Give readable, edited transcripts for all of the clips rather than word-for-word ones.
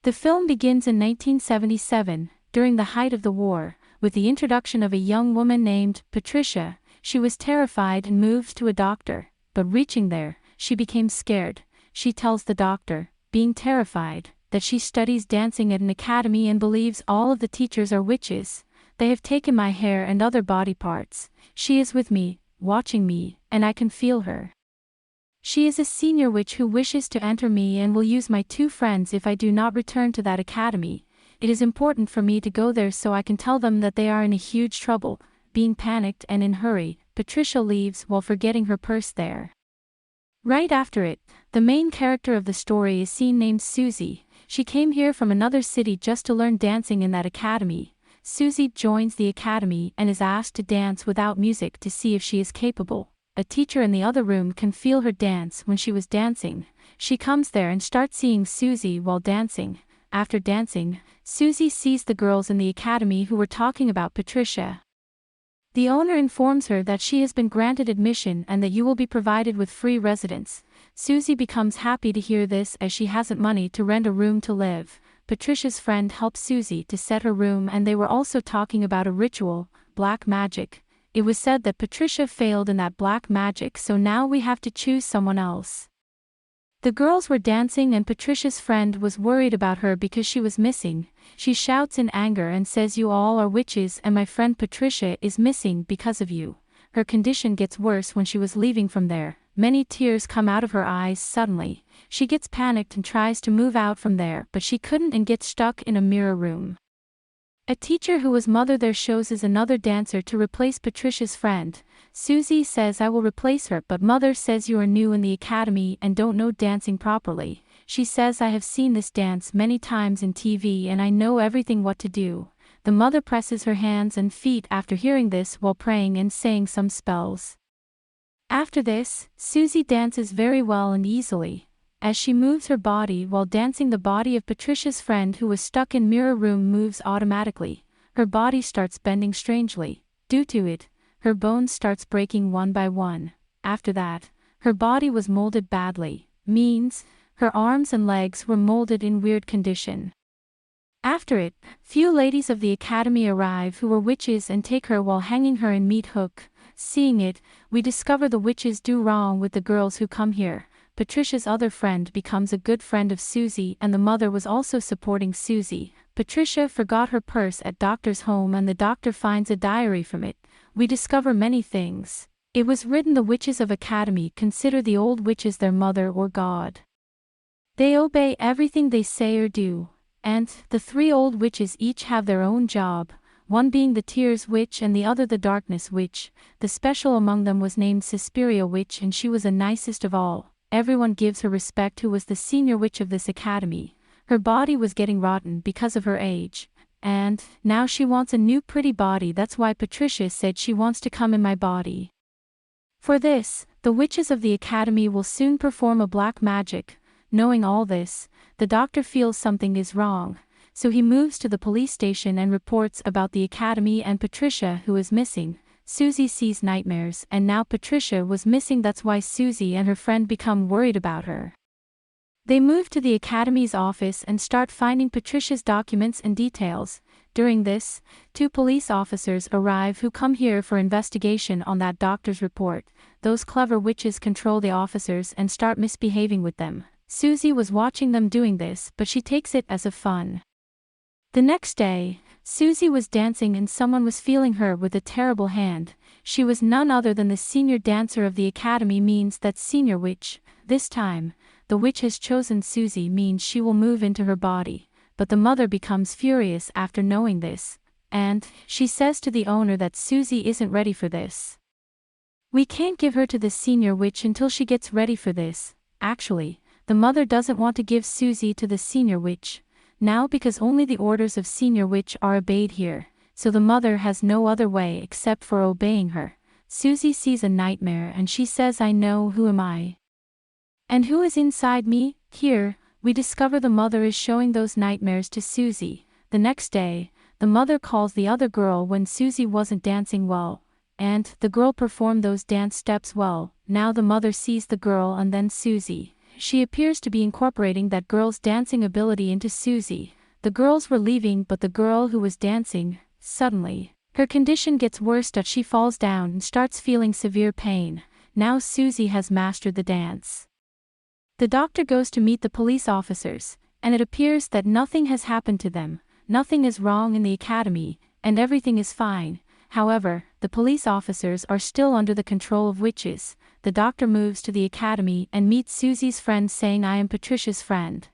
The film begins in 1977, during the height of the war, with the introduction of a young woman named Patricia. She was terrified and moved to a doctor, but reaching there, she became scared. She tells the doctor, being terrified, that she studies dancing at an academy and believes all of the teachers are witches. They have taken my hair and other body parts. She is with me, watching me, and I can feel her. She is a senior witch who wishes to enter me and will use my 2 friends if I do not return to that academy. It is important for me to go there so I can tell them that they are in a huge trouble. Being panicked and in hurry, Patricia leaves while forgetting her purse there. Right after it, the main character of the story is seen named Susie. She came here from another city just to learn dancing in that academy. Susie joins the academy and is asked to dance without music to see if she is capable. A teacher in the other room can feel her dance when she was dancing. She comes there and starts seeing Susie while dancing. After dancing, Susie sees the girls in the academy who were talking about Patricia. The owner informs her that she has been granted admission and that you will be provided with free residence. Susie becomes happy to hear this as she hasn't money to rent a room to live. Patricia's friend helps Susie to set her room and they were also talking about a ritual, black magic. It was said that Patricia failed in that black magic, so now we have to choose someone else. The girls were dancing and Patricia's friend was worried about her because she was missing. She shouts in anger and says, "You all are witches and my friend Patricia is missing because of you." Her condition gets worse when she was leaving from there. Many tears come out of her eyes suddenly. She gets panicked and tries to move out from there, but she couldn't and gets stuck in a mirror room. A teacher who was mother there chooses another dancer to replace Patricia's friend. Susie says, "I will replace her," but mother says, "You are new in the academy and don't know dancing properly." She says, "I have seen this dance many times in TV and I know everything what to do." The mother presses her hands and feet after hearing this while praying and saying some spells. After this, Susie dances very well and easily. As she moves her body while dancing, the body of Patricia's friend who was stuck in mirror room moves automatically. Her body starts bending strangely. Due to it, her bones starts breaking one by one. After that, her body was molded badly. Means, her arms and legs were molded in weird condition. After it, few ladies of the academy arrive who were witches and take her while hanging her in meat hook. Seeing it, we discover the witches do wrong with the girls who come here. Patricia's other friend becomes a good friend of Susie and the mother was also supporting Susie. Patricia forgot her purse at doctor's home and the doctor finds a diary from it. We discover many things. It was written, "The witches of academy consider the old witches their mother or god. They obey everything they say or do. And the 3 old witches each have their own job, one being the tears witch and the other the darkness witch. The special among them was named Suspiria witch and she was the nicest of all. Everyone gives her respect who was the senior witch of this academy. Her body was getting rotten because of her age. And now she wants a new pretty body, that's why Patricia said she wants to come in my body." For this, the witches of the academy will soon perform a black magic. Knowing all this, the doctor feels something is wrong. So he moves to the police station and reports about the academy and Patricia who is missing. Susie sees nightmares and now Patricia was missing, that's why Susie and her friend become worried about her. They move to the academy's office and start finding Patricia's documents and details. During this, 2 police officers arrive who come here for investigation on that doctor's report. Those clever witches control the officers and start misbehaving with them. Susie was watching them doing this, but she takes it as a fun. The next day, Susie was dancing and someone was feeling her with a terrible hand. She was none other than the senior dancer of the academy, means that senior witch. This time, the witch has chosen Susie, means she will move into her body. But the mother becomes furious after knowing this. And she says to the owner that Susie isn't ready for this. "We can't give her to the senior witch until she gets ready for this." Actually, the mother doesn't want to give Susie to the senior witch. Now because only the orders of senior witch are obeyed here, so the mother has no other way except for obeying her. Susie sees a nightmare and she says, "I know, who am I? And who is inside me?" Here, we discover the mother is showing those nightmares to Susie. The next day, the mother calls the other girl when Susie wasn't dancing well, and the girl performed those dance steps well. Now the mother sees the girl and then Susie. she appears to be incorporating that girl's dancing ability into Susie. The girls were leaving, but the girl who was dancing, suddenly, her condition gets worse as she falls down and starts feeling severe pain. Now Susie has mastered the dance. The doctor goes to meet the police officers, and it appears that nothing has happened to them, nothing is wrong in the academy, and everything is fine. However, the police officers are still under the control of witches. The doctor moves to the academy and meets Susie's friend, saying, "I am Patricia's friend."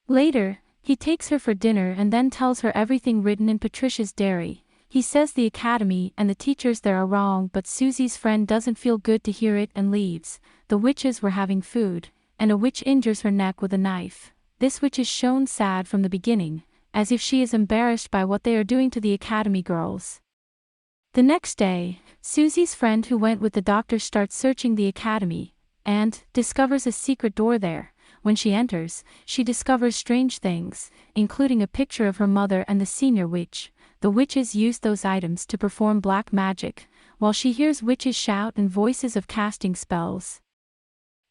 Later, he takes her for dinner and then tells her everything written in Patricia's diary. He says the academy and the teachers there are wrong, but Susie's friend doesn't feel good to hear it and leaves. The witches were having food, and a witch injures her neck with a knife. This witch is shown sad from the beginning, as if she is embarrassed by what they are doing to the academy girls. The next day, Susie's friend who went with the doctor starts searching the academy, and discovers a secret door there. When she enters, she discovers strange things, including a picture of her mother and the senior witch. The witches use those items to perform black magic, while she hears witches shout and voices of casting spells.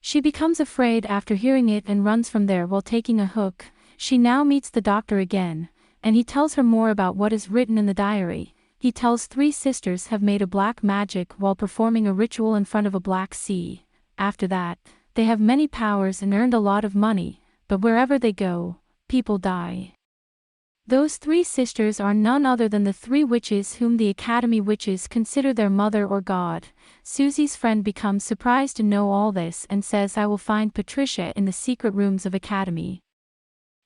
She becomes afraid after hearing it and runs from there while taking a hook. She now meets the doctor again, and he tells her more about what is written in the diary. He tells 3 sisters have made a black magic while performing a ritual in front of a black sea. After that, they have many powers and earned a lot of money, but wherever they go, people die. Those 3 sisters are none other than the 3 witches whom the academy witches consider their mother or god. Susie's friend becomes surprised to know all this and says, "I will find Patricia in the secret rooms of academy."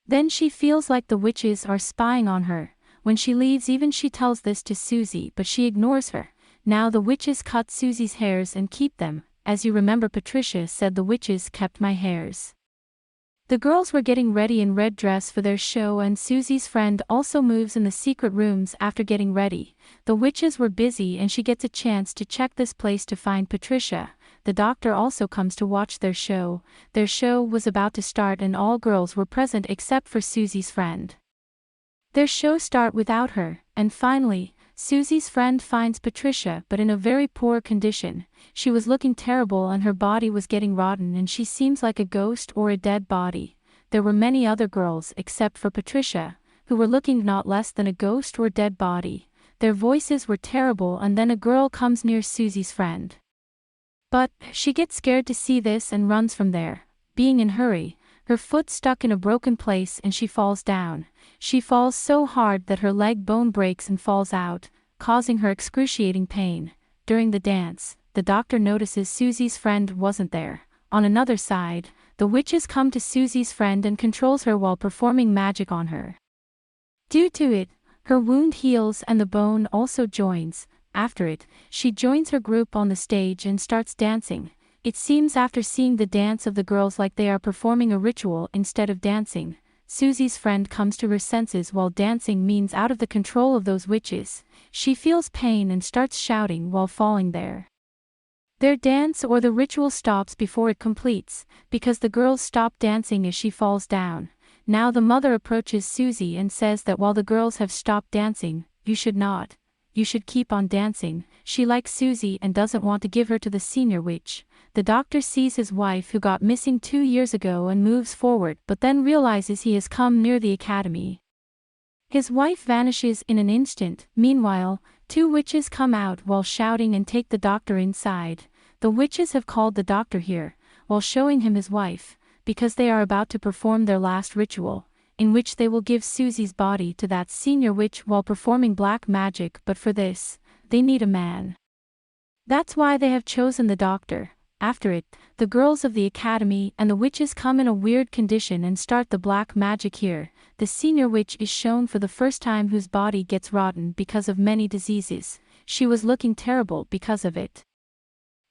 Then she feels like the witches are spying on her. When she leaves, even she tells this to Susie, but she ignores her. Now the witches cut Susie's hairs and keep them. As you remember, Patricia said, "The witches kept my hairs." The girls were getting ready in red dress for their show, and Susie's friend also moves in the secret rooms after getting ready. The witches were busy and she gets a chance to check this place to find Patricia. The doctor also comes to watch their show. Their show was about to start and all girls were present except for Susie's friend. Their show starts without her, and finally, Susie's friend finds Patricia, but in a very poor condition. She was looking terrible and her body was getting rotten and she seems like a ghost or a dead body. There were many other girls except for Patricia, who were looking not less than a ghost or dead body. Their voices were terrible, and then a girl comes near Susie's friend. But she gets scared to see this and runs from there. Being in a hurry, her foot stuck in a broken place and she falls down. She falls so hard that her leg bone breaks and falls out, causing her excruciating pain. During the dance, the doctor notices Susie's friend wasn't there. On another side, the witches come to Susie's friend and controls her while performing magic on her. Due to it, her wound heals and the bone also joins. After it, she joins her group on the stage and starts dancing. It seems after seeing the dance of the girls like they are performing a ritual instead of dancing. Susie's friend comes to her senses while dancing means out of the control of those witches. She feels pain and starts shouting while falling there. Their dance or the ritual stops before it completes, because the girls stop dancing as she falls down. Now the mother approaches Susie and says that while the girls have stopped dancing, you should not. You should keep on dancing. She likes Susie and doesn't want to give her to the senior witch. The doctor sees his wife who got missing 2 years ago and moves forward, but then realizes he has come near the academy. His wife vanishes in an instant. Meanwhile, 2 witches come out while shouting and take the doctor inside. The witches have called the doctor here, while showing him his wife, because they are about to perform their last ritual, in which they will give Susie's body to that senior witch while performing black magic, but for this, they need a man. That's why they have chosen the doctor. After it, the girls of the academy and the witches come in a weird condition and start the black magic here. The senior witch is shown for the first time, whose body gets rotten because of many diseases. She was looking terrible because of it.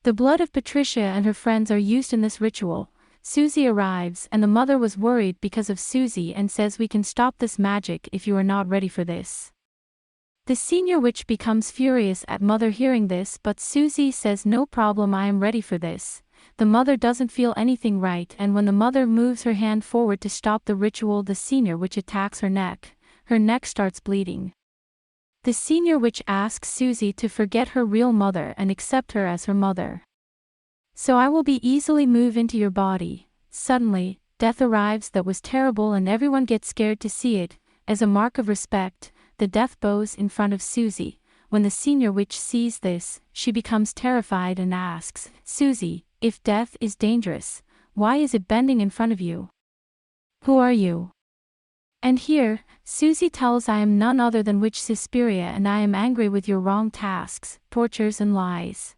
The blood of Patricia and her friends are used in this ritual. Susie arrives and the mother was worried because of Susie and says, "We can stop this magic if you are not ready for this." The senior witch becomes furious at mother hearing this, but Susie says, "No problem, I am ready for this." The mother doesn't feel anything right, and when the mother moves her hand forward to stop the ritual, the senior witch attacks her neck. Her neck starts bleeding. The senior witch asks Susie to forget her real mother and accept her as her mother. "So I will be easily move into your body," Suddenly, death arrives that was terrible and everyone gets scared to see it. As a mark of respect, the death bows in front of Susie. When the senior witch sees this, she becomes terrified and asks, "Susie, if death is dangerous, why is it bending in front of you? Who are you?" And here, Susie tells, "I am none other than Witch Suspiria and I am angry with your wrong tasks, tortures and lies."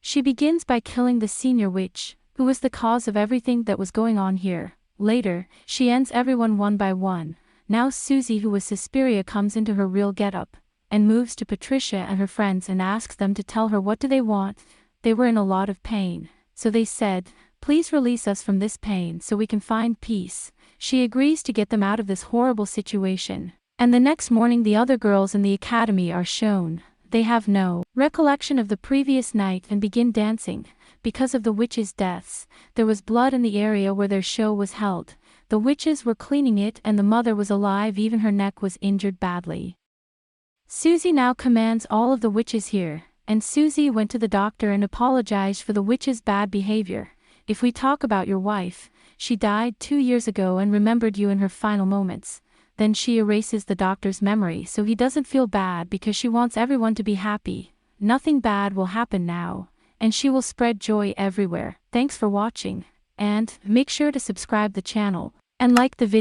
She begins by killing the senior witch, who was the cause of everything that was going on here. Later, she ends everyone one by one. Now Susie, who was Suspiria, comes into her real getup, and moves to Patricia and her friends and asks them to tell her what do they want. They were in a lot of pain, so they said, "Please release us from this pain so we can find peace." She agrees to get them out of this horrible situation. And the next morning the other girls in the academy are shown. They have no recollection of the previous night and begin dancing. Because of the witches' deaths, there was blood in the area where their show was held. The witches were cleaning it and the mother was alive, even her neck was injured badly. Susie now commands all of the witches here, and Susie went to the doctor and apologized for the witches' bad behavior. "If we talk about your wife, she died 2 years ago and remembered you in her final moments." Then she erases the doctor's memory so he doesn't feel bad because she wants everyone to be happy. Nothing bad will happen now, and she will spread joy everywhere. Thanks for watching, and make sure to subscribe the channel and like the video.